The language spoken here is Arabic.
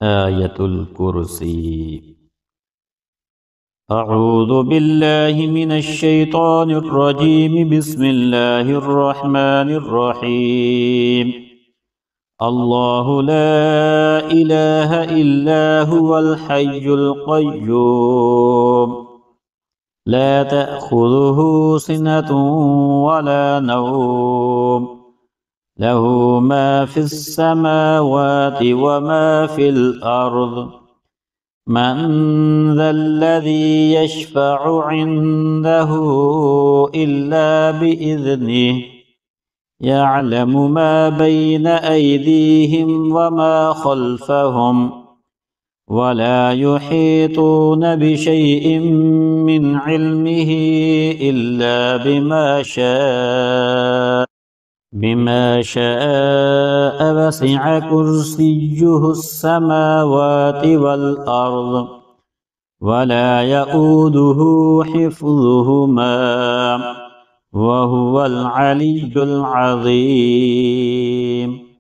آية الكرسي. أعوذ بالله من الشيطان الرجيم. بسم الله الرحمن الرحيم. الله لا إله إلا هو الحي القيوم لا تأخذه سنة ولا نوم له ما في السماوات وما في الأرض من ذا الذي يشفع عنده إلا بإذنه يعلم ما بين أيديهم وما خلفهم ولا يحيطون بشيء من علمه إلا بما شاء وسع كرسيه السماوات والأرض ولا يؤوده حفظهما وهو العلي العظيم.